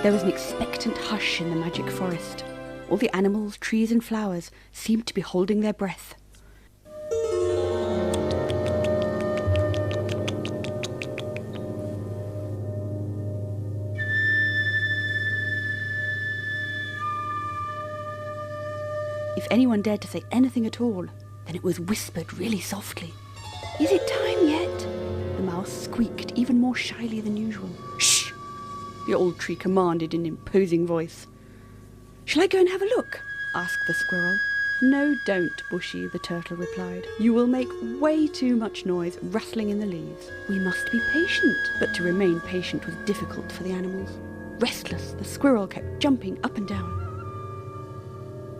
There was an expectant hush in the magic forest. All the animals, trees and flowers seemed to be holding their breath. If anyone dared to say anything at all, then it was whispered really softly. "Is it time yet?" The mouse squeaked even more shyly than usual. "Shh!" the old tree commanded in an imposing voice. "Shall I go and have a look?" asked the squirrel. "No, don't, Bushy," the turtle replied. "You will make way too much noise rustling in the leaves. We must be patient." But to remain patient was difficult for the animals. Restless, the squirrel kept jumping up and down.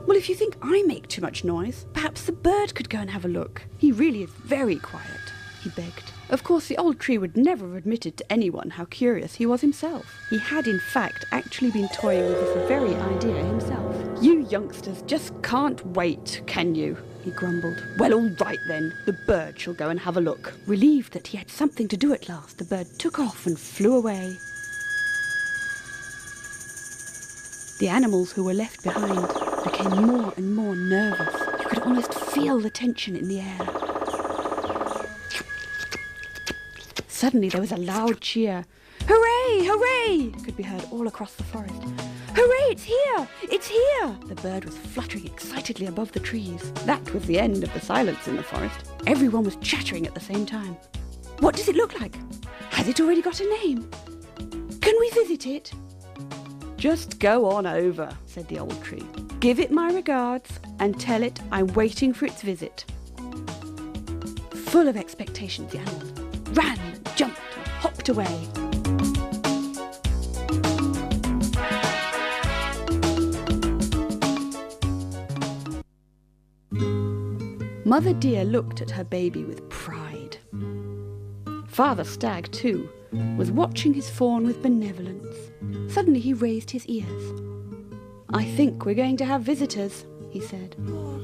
"Well, if you think I make too much noise, perhaps the bird could go and have a look. He really is very quiet," he begged. Of course, the old tree would never have admitted to anyone how curious he was himself. He had, in fact, actually been toying with this very idea himself. "You youngsters just can't wait, can you?" he grumbled. "Well, all right then. The bird shall go and have a look." Relieved that he had something to do at last, the bird took off and flew away. The animals who were left behind became more and more nervous. You could almost feel the tension in the air. Suddenly there was a loud cheer. "Hooray! Hooray!" could be heard all across the forest. "Hooray! It's here! It's here!" The bird was fluttering excitedly above the trees. That was the end of the silence in the forest. Everyone was chattering at the same time. "What does it look like? Has it already got a name? Can we visit it?" "Just go on over," said the old tree. "Give it my regards and tell it I'm waiting for its visit." Full of expectations, the animals ran and jumped and hopped away. Mother Deer looked at her baby with pride. Father Stag, too, was watching his fawn with benevolence. Suddenly he raised his ears. "I think we're going to have visitors," he said.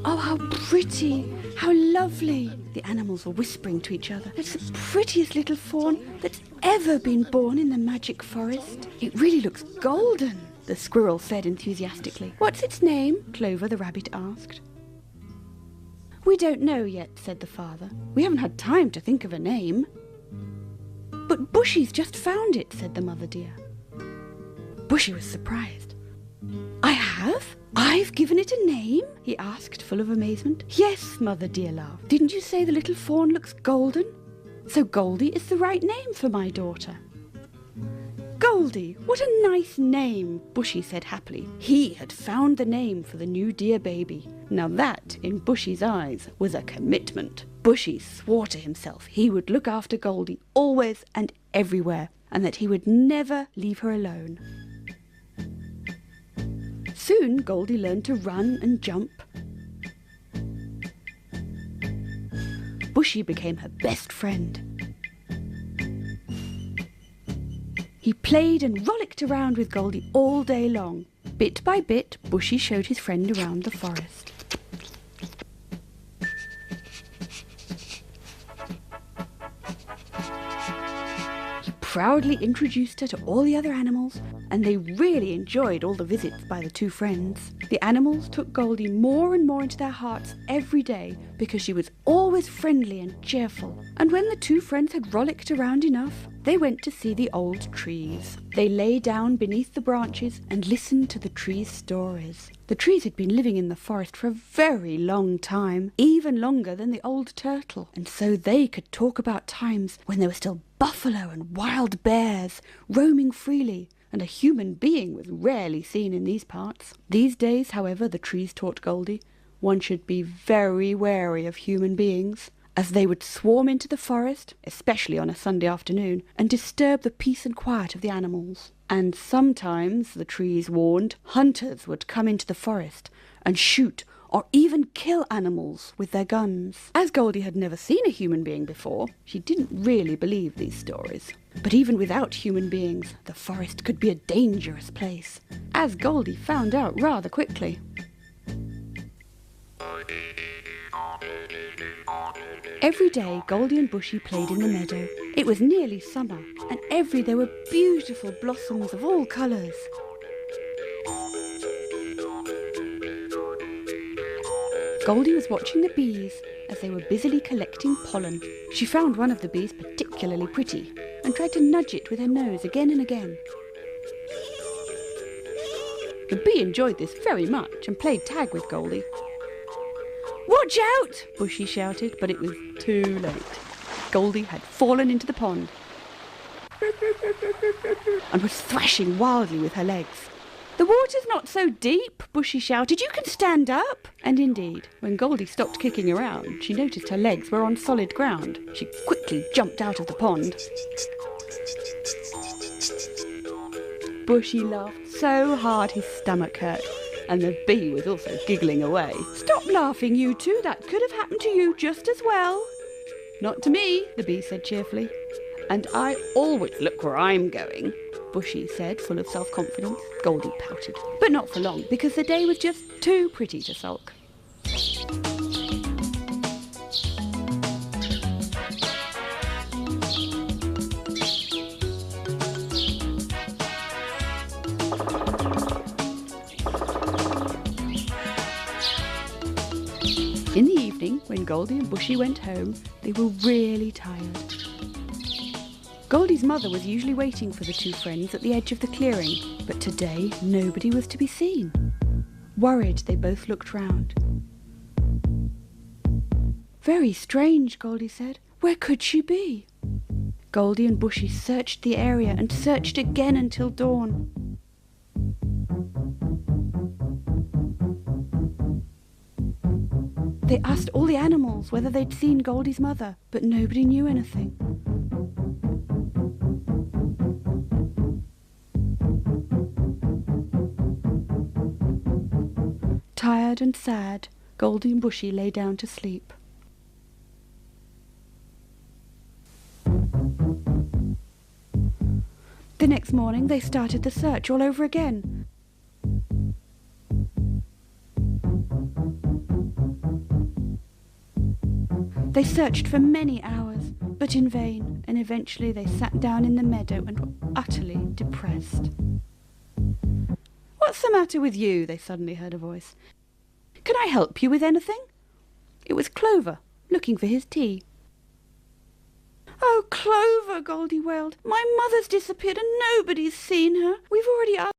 "Oh, how pretty! How lovely!" the animals were whispering to each other. "It's the prettiest little fawn that's ever been born in the magic forest. It really looks golden," the squirrel said enthusiastically. "What's its name?" Clover the rabbit asked. "We don't know yet," said the father. "We haven't had time to think of a name." "But Bushy's just found it," said the mother deer. Bushy was surprised. "I have? I've given it a name?" he asked, full of amazement. "Yes," Mother Deer laughed. "Didn't you say the little fawn looks golden? So Goldie is the right name for my daughter." "Goldie, what a nice name," Bushy said happily. He had found the name for the new deer baby. Now that, in Bushy's eyes, was a commitment. Bushy swore to himself he would look after Goldie always and everywhere, and that he would never leave her alone. Soon Goldie learned to run and jump. Bushy became her best friend. He played and rollicked around with Goldie all day long. Bit by bit, Bushy showed his friend around the forest. He proudly introduced her to all the other animals, and they really enjoyed all the visits by the two friends. The animals took Goldie more and more into their hearts every day because she was always friendly and cheerful. And when the two friends had rollicked around enough, they went to see the old trees. They lay down beneath the branches and listened to the trees' stories. The trees had been living in the forest for a very long time, even longer than the old turtle, and so they could talk about times when there were still buffalo and wild bears roaming freely, and a human being was rarely seen in these parts. These days, however, the trees taught Goldie, one should be very wary of human beings, as they would swarm into the forest, especially on a Sunday afternoon, and disturb the peace and quiet of the animals. And sometimes, the trees warned, hunters would come into the forest and shoot or even kill animals with their guns. As Goldie had never seen a human being before, she didn't really believe these stories. But even without human beings, the forest could be a dangerous place, as Goldie found out rather quickly. Every day, Goldie and Bushy played in the meadow. It was nearly summer, and there were beautiful blossoms of all colours. Goldie was watching the bees as they were busily collecting pollen. She found one of the bees particularly pretty and tried to nudge it with her nose again and again. The bee enjoyed this very much and played tag with Goldie. "Watch out!" Bushy shouted, but it was too late. Goldie had fallen into the pond and was thrashing wildly with her legs. "The water's not so deep," Bushy shouted. "You can stand up." And indeed, when Goldie stopped kicking around, she noticed her legs were on solid ground. She quickly jumped out of the pond. Bushy laughed so hard his stomach hurt, and the bee was also giggling away. "Stop laughing, you two. That could have happened to you just as well." "Not to me," the bee said cheerfully. "And I always look where I'm going," Bushy said, full of self-confidence. Goldie pouted, but not for long, because the day was just too pretty to sulk. In the evening, when Goldie and Bushy went home, they were really tired. Goldie's mother was usually waiting for the two friends at the edge of the clearing, but today nobody was to be seen. Worried, they both looked round. "Very strange," Goldie said. "Where could she be?" Goldie and Bushy searched the area and searched again until dawn. They asked all the animals whether they'd seen Goldie's mother, but nobody knew anything. Tired and sad, Goldie and Bushy lay down to sleep. The next morning they started the search all over again. They searched for many hours, but in vain, and eventually they sat down in the meadow and were utterly depressed. "What's the matter with you?" they suddenly heard a voice. "Can I help you with anything?" It was Clover, looking for his tea. "Oh, Clover," Goldie wailed, "my mother's disappeared and nobody's seen her. We've already asked